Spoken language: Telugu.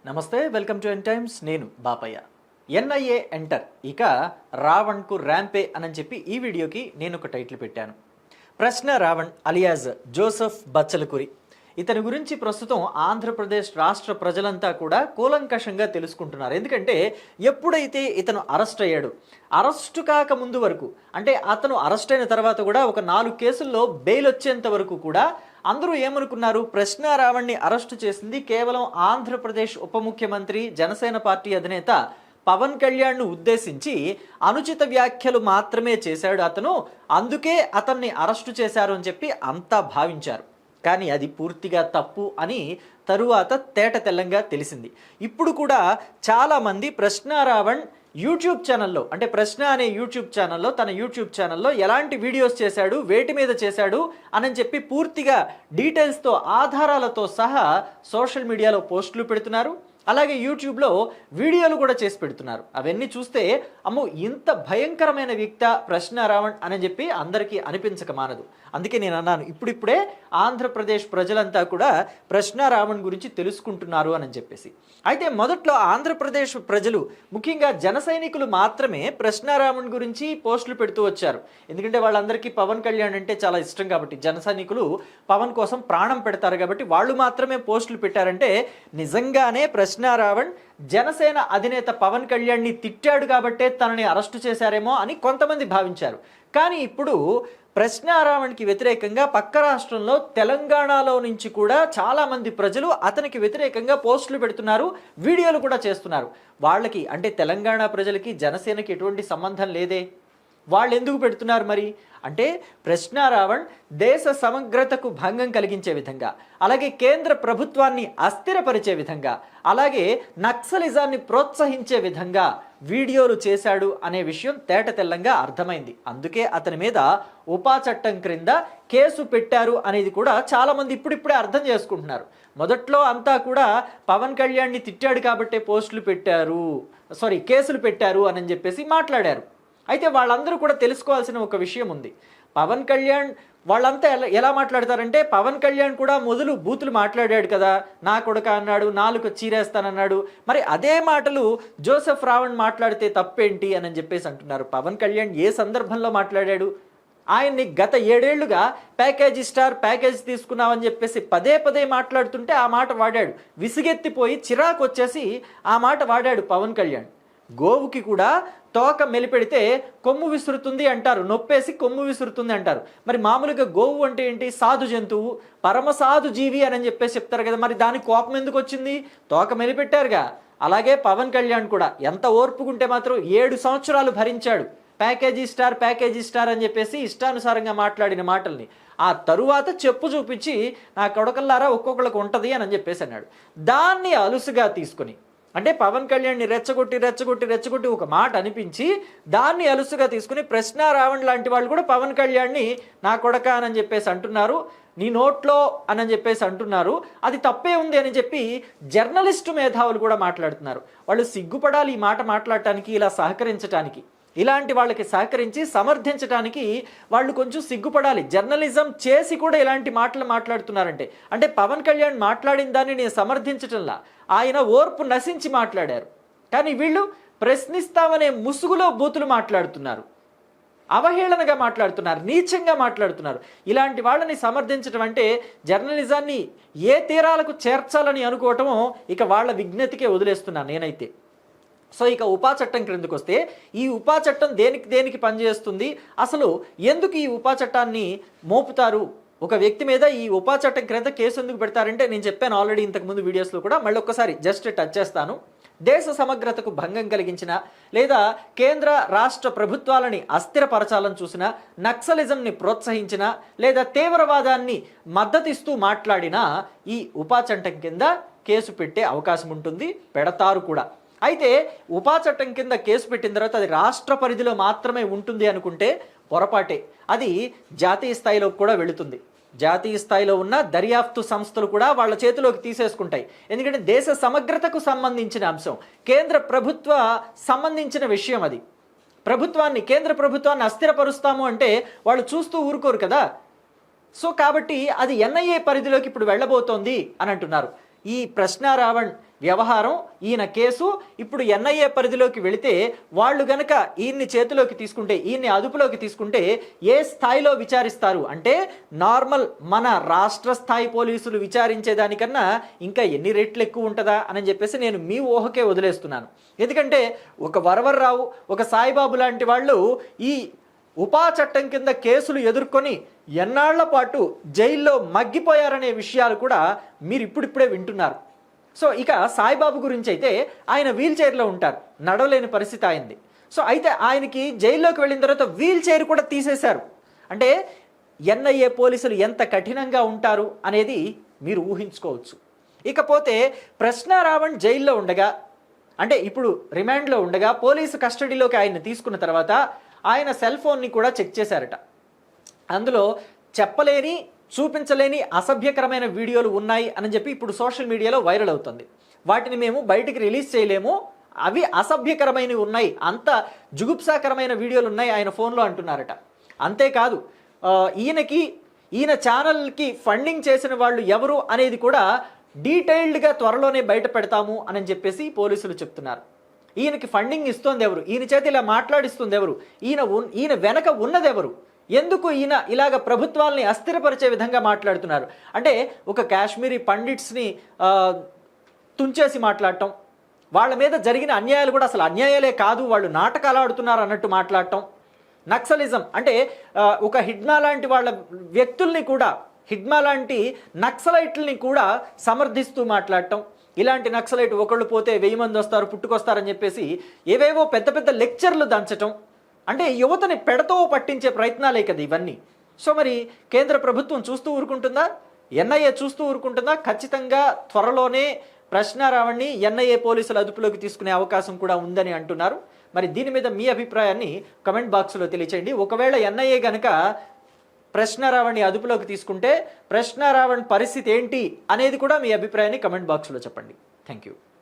నమస్తే, వెల్కమ్ టు ఎన్ టైమ్స్. నేను బాపయ్య. ఎన్ఐఏ ఎంటర్, ఇక రావణ్కు ర్యాంపే అని చెప్పి ఈ వీడియోకి నేను ఒక టైటిల్ పెట్టాను. ప్రశ్న రావణ్ అలియాజ్ జోసెఫ్ బచ్చలకురి. ఇతని గురించి ప్రస్తుతం ఆంధ్రప్రదేశ్ రాష్ట్ర ప్రజలంతా కూడా కూలంకషంగా తెలుసుకుంటున్నారు. ఎందుకంటే ఎప్పుడైతే ఇతను అరెస్ట్ అయ్యాడు, అరెస్టు కాక ముందు వరకు, అంటే అతను అరెస్ట్ అయిన తర్వాత కూడా ఒక 4 కేసుల్లో బెయిల్ వచ్చేంత వరకు కూడా అందరూ ఏమనుకున్నారు, ప్రశ్న రావణ్ని అరెస్టు చేసింది కేవలం ఆంధ్రప్రదేశ్ ఉప ముఖ్యమంత్రి జనసేన పార్టీ అధినేత పవన్ కళ్యాణ్ను ఉద్దేశించి అనుచిత వ్యాఖ్యలు మాత్రమే చేశాడు అతను, అందుకే అతన్ని అరెస్టు చేశారు అని చెప్పి అంతా భావించారు. కానీ అది పూర్తిగా తప్పు అని తరువాత తేట తెల్లంగా తెలిసింది. ఇప్పుడు కూడా చాలామంది ప్రశ్న రావణ్ యూట్యూబ్ ఛానల్లో, అంటే ప్రశ్న అనే యూట్యూబ్ ఛానల్లో, తన యూట్యూబ్ ఛానల్లో ఎలాంటి వీడియోస్ చేశాడు, వేటి మీద చేశాడు అని చెప్పి పూర్తిగా డీటెయిల్స్తో, ఆధారాలతో సహా సోషల్ మీడియాలో పోస్టులు పెడుతున్నారు. అలాగే యూట్యూబ్లో వీడియోలు కూడా చేసి పెడుతున్నారు. అవన్నీ చూస్తే అమ్మో, ఇంత భయంకరమైన వ్యక్తి ప్రశ్న రావణ్ అని చెప్పి అందరికీ అనిపించక మానదు. అందుకే నేను అన్నాను, ఇప్పుడిప్పుడే ఆంధ్రప్రదేశ్ ప్రజలంతా కూడా ప్రశ్న రావణ్ గురించి తెలుసుకుంటున్నారు అని చెప్పేసి. అయితే మొదట్లో ఆంధ్రప్రదేశ్ ప్రజలు, ముఖ్యంగా జన సైనికులు మాత్రమే ప్రశ్న రావణ్ గురించి పోస్టులు పెడుతూ వచ్చారు. ఎందుకంటే వాళ్ళందరికీ పవన్ కళ్యాణ్ అంటే చాలా ఇష్టం కాబట్టి, జన సైనికులు పవన్ కోసం ప్రాణం పెడతారు కాబట్టి వాళ్ళు మాత్రమే పోస్టులు పెట్టారంటే నిజంగానే ప్రశ్న రావణ్ జనసేన అధినేత పవన్ కళ్యాణ్ని తిట్టాడు కాబట్టే తనని అరెస్టు చేశారేమో అని కొంతమంది భావించారు. కానీ ఇప్పుడు ప్రశ్న రావణ్కి వ్యతిరేకంగా పక్క రాష్ట్రంలో తెలంగాణలో నుంచి కూడా చాలామంది ప్రజలు అతనికి వ్యతిరేకంగా పోస్టులు పెడుతున్నారు, వీడియోలు కూడా చేస్తున్నారు. వాళ్ళకి, అంటే తెలంగాణ ప్రజలకి జనసేనకి ఎటువంటి సంబంధం లేదే, వాళ్ళు ఎందుకు పెడుతున్నారు మరి అంటే, ప్రశ్న రావణ్ దేశ సమగ్రతకు భంగం కలిగించే విధంగా, అలాగే కేంద్ర ప్రభుత్వాన్ని అస్థిరపరిచే విధంగా, అలాగే నక్సలిజాన్ని ప్రోత్సహించే విధంగా వీడియోలు చేశాడు అనే విషయం తేట తెల్లంగా అర్థమైంది. అందుకే అతని మీద ఉపా చట్టం క్రింద కేసు పెట్టారు అనేది కూడా చాలామంది ఇప్పుడిప్పుడే అర్థం చేసుకుంటున్నారు. మొదట్లో అంతా కూడా పవన్ కళ్యాణ్ని తిట్టాడు కాబట్టే పోస్టులు పెట్టారు, కేసులు పెట్టారు అని చెప్పేసి మాట్లాడారు. అయితే వాళ్ళందరూ కూడా తెలుసుకోవాల్సిన ఒక విషయం ఉంది. పవన్ కళ్యాణ్ వాళ్ళంతా ఎలా మాట్లాడతారంటే, పవన్ కళ్యాణ్ కూడా మొదలు బూతులు మాట్లాడాడు కదా, నా కొడుక అన్నాడు, నాలుగు చీరేస్తానన్నాడు. మరి అదే మాటలు జోసెఫ్ రావణ్ మాట్లాడితే తప్పేంటి అని చెప్పేసి అంటున్నారు. పవన్ కళ్యాణ్ ఏ సందర్భంలో మాట్లాడాడు? ఆయన్ని గత 7 ఏళ్లుగా ప్యాకేజీ స్టార్, ప్యాకేజ్ తీసుకున్నామని చెప్పేసి పదే పదే మాట్లాడుతుంటే ఆ మాట వాడాడు. విసిగెత్తిపోయి చిరాకు వచ్చేసి ఆ మాట వాడాడు పవన్ కళ్యాణ్. గోవుకి కూడా తోక మెలిపెడితే కొమ్ము విసురుతుంది అంటారు, నొప్పేసి కొమ్ము విసురుతుంది అంటారు. మరి మామూలుగా గోవు అంటే ఏంటి? సాధు జంతువు, పరమసాధు జీవి అని చెప్పేసి చెప్తారు కదా. మరి దానికి కోపం ఎందుకు వచ్చింది? తోక మెలిపెట్టారుగా. అలాగే పవన్ కళ్యాణ్ కూడా ఎంత ఓర్పుకుంటే మాత్రం 7 సంవత్సరాలు భరించాడు ప్యాకేజీ స్టార్ అని చెప్పేసి ఇష్టానుసారంగా మాట్లాడిన మాటల్ని. ఆ తరువాత చెప్పు చూపించి నా కొడకల్లారా ఒక్కొక్కళ్ళకు ఉంటుంది అని చెప్పేసి అన్నాడు. దాన్ని అలుసుగా తీసుకొని, అంటే పవన్ కళ్యాణ్ని రెచ్చగొట్టి ఒక మాట అనిపించి దాన్ని అలుసుగా తీసుకుని ప్రశ్న రావణ్ లాంటి వాళ్ళు కూడా పవన్ కళ్యాణ్ని నా కొడక అని చెప్పేసి అంటున్నారు, నీ నోట్లో అని చెప్పేసి అంటున్నారు. అది తప్పే ఉంది అని చెప్పి జర్నలిస్టు మేధావులు కూడా మాట్లాడుతున్నారు. వాళ్ళు సిగ్గుపడాలి ఈ మాట మాట్లాడటానికి, ఇలా సహకరించడానికి. ఇలాంటి వాళ్ళకి సహకరించి సమర్థించడానికి వాళ్ళు కొంచెం సిగ్గుపడాలి. జర్నలిజం చేసి కూడా ఇలాంటి మాటలు మాట్లాడుతున్నారంటే, అంటే పవన్ కళ్యాణ్ మాట్లాడిన దాన్ని నేను సమర్థించటంలా, ఆయన ఓర్పు నశించి మాట్లాడారు. కానీ వీళ్ళు ప్రశ్నిస్తామనే ముసుగులో బూతులు మాట్లాడుతున్నారు, అవహేళనగా మాట్లాడుతున్నారు, నీచంగా మాట్లాడుతున్నారు. ఇలాంటి వాళ్ళని సమర్థించడం అంటే జర్నలిజాన్ని ఏ తీరాలకు చేర్చాలని అనుకోవటమో ఇక వాళ్ళ విజ్ఞతకే వదిలేస్తున్నాను నేనైతే. సో ఇక ఉపా చట్టం క్రిందకు వస్తే, ఈ ఉపా చట్టం దేనికి పనిచేస్తుంది, అసలు ఎందుకు ఈ ఉపా చట్టాన్ని మోపుతారు ఒక వ్యక్తి మీద? ఈ ఉపా చట్టం క్రింద కేసు ఎందుకు పెడతారంటే, నేను చెప్పాను ఆల్రెడీ ఇంతకుముందు వీడియోస్లో కూడా, మళ్ళీ ఒక్కసారి జస్ట్ టచ్ చేస్తాను. దేశ సమగ్రతకు భంగం కలిగించిన, లేదా కేంద్ర రాష్ట్ర ప్రభుత్వాలని అస్థిరపరచాలని చూసిన, నక్సలిజంని ప్రోత్సహించిన, లేదా తీవ్రవాదాన్ని మద్దతిస్తూ మాట్లాడినా ఈ ఉపా చట్టం కింద కేసు పెట్టే అవకాశం ఉంటుంది, పెడతారు కూడా. అయితే ఉపా చట్టం కింద కేసు పెట్టిన తర్వాత అది రాష్ట్ర పరిధిలో మాత్రమే ఉంటుంది అనుకుంటే పొరపాటే. అది జాతీయ స్థాయిలోకి కూడా వెళుతుంది. జాతీయ స్థాయిలో ఉన్న దర్యాప్తు సంస్థలు కూడా వాళ్ళ చేతిలోకి తీసేసుకుంటాయి. ఎందుకంటే దేశ సమగ్రతకు సంబంధించిన అంశం, కేంద్ర ప్రభుత్వ సంబంధించిన విషయం. అది కేంద్ర ప్రభుత్వాన్ని అస్థిరపరుస్తాము అంటే వాళ్ళు చూస్తూ ఊరుకోరు కదా. సో కాబట్టి అది ఎన్ఐఏ పరిధిలోకి ఇప్పుడు వెళ్ళబోతోంది అని అంటున్నారు. ఈ ప్రశ్న రావణ్ వ్యవహారం, ఈయన కేసు ఇప్పుడు ఎన్ఐఏ పరిధిలోకి వెళితే వాళ్ళు గనక ఈయన్ని చేతిలోకి తీసుకుంటే, ఈయన్ని అదుపులోకి తీసుకుంటే ఏ స్థాయిలో విచారిస్తారు అంటే నార్మల్ మన రాష్ట్ర స్థాయి పోలీసులు విచారించేదానికన్నా ఇంకా ఎన్ని రెట్లు ఎక్కువ ఉంటుందా అని చెప్పేసి నేను మీ ఊహకే వదిలేస్తున్నాను. ఎందుకంటే ఒక వరవర్రావు, ఒక సాయిబాబు లాంటి వాళ్ళు ఈ ఉపా చట్టం కింద కేసులు ఎదుర్కొని ఎన్నాళ్ల పాటు జైల్లో మగ్గిపోయారనే విషయాలు కూడా మీరు ఇప్పుడిప్పుడే వింటున్నారు. సో ఇక సాయిబాబు గురించి అయితే ఆయన వీల్ చైర్లో ఉంటారు, నడవలేని పరిస్థితి అయింది. సో అయితే ఆయనకి జైల్లోకి వెళ్ళిన తర్వాత వీల్ చైర్ కూడా తీసేశారు. అంటే ఎన్ఐఏ పోలీసులు ఎంత కఠినంగా ఉంటారు అనేది మీరు ఊహించుకోవచ్చు. ఇకపోతే ప్రశ్న రావణ్ జైల్లో ఉండగా, అంటే ఇప్పుడు రిమాండ్లో ఉండగా పోలీసు కస్టడీలోకి ఆయన్ని తీసుకున్న తర్వాత ఆయన సెల్ ఫోన్ని కూడా చెక్ చేశారట. అందులో చెప్పలేని, చూపించలేని అసభ్యకరమైన వీడియోలు ఉన్నాయి అని చెప్పి ఇప్పుడు సోషల్ మీడియాలో వైరల్ అవుతుంది. వాటిని మేము బయటికి రిలీజ్ చేయలేము, అవి అసభ్యకరమైనవి ఉన్నాయి, అంత జుగుప్సాకరమైన వీడియోలు ఉన్నాయి ఆయన ఫోన్లో అంటున్నారట. అంతేకాదు ఈయన ఛానల్కి ఫండింగ్ చేసిన వాళ్ళు ఎవరు అనేది కూడా డీటెయిల్డ్గా త్వరలోనే బయట పెడతాము అని చెప్పేసి పోలీసులు చెప్తున్నారు. ఈయనకి ఫండింగ్ ఇస్తుంది ఎవరు, ఈయన చేతి ఇలా మాట్లాడిస్తుంది ఎవరు, ఈయన వెనక ఉన్నది ఎవరు, ఎందుకు ఈయన ఇలాగ ప్రభుత్వాల్ని అస్థిరపరిచే విధంగా మాట్లాడుతున్నారు అంటే ఒక కాశ్మీరీ పండిట్స్ని తుంచేసి మాట్లాడటం, వాళ్ళ మీద జరిగిన అన్యాయాలు కూడా అసలు అన్యాయాలే కాదు, వాళ్ళు నాటకాలు ఆడుతున్నారు అన్నట్టు మాట్లాడటం, నక్సలిజం అంటే ఒక హిడ్మా లాంటి వాళ్ళ వ్యక్తుల్ని కూడా, హిడ్మా లాంటి నక్సలైట్లని కూడా సమర్థిస్తూ మాట్లాడటం, ఇలాంటి నక్సలైట్ ఒకళ్ళు పోతే 1000 మంది వస్తారు, పుట్టుకొస్తారని చెప్పేసి ఏవేవో పెద్ద పెద్ద లెక్చర్లు దంచటం, అంటే యువతని పెడతో పట్టించే ప్రయత్నాలే కదా ఇవన్నీ. సో మరి కేంద్ర ప్రభుత్వం చూస్తూ ఊరుకుంటుందా, ఎన్ఐఏ చూస్తూ ఊరుకుంటుందా? ఖచ్చితంగా త్వరలోనే ప్రశ్న రావణ్ణి ఎన్ఐఏ పోలీసుల అదుపులోకి తీసుకునే అవకాశం కూడా ఉందని అంటున్నారు. మరి దీని మీద మీ అభిప్రాయాన్ని కమెంట్ బాక్స్లో తెలియచేయండి. ఒకవేళ ఎన్ఐఏ గనక ప్రశ్న రావణ్ణి అదుపులోకి తీసుకుంటే ప్రశ్న రావణ్ పరిస్థితి ఏంటి అనేది కూడా మీ అభిప్రాయాన్ని కమెంట్ బాక్స్లో చెప్పండి. Thank you.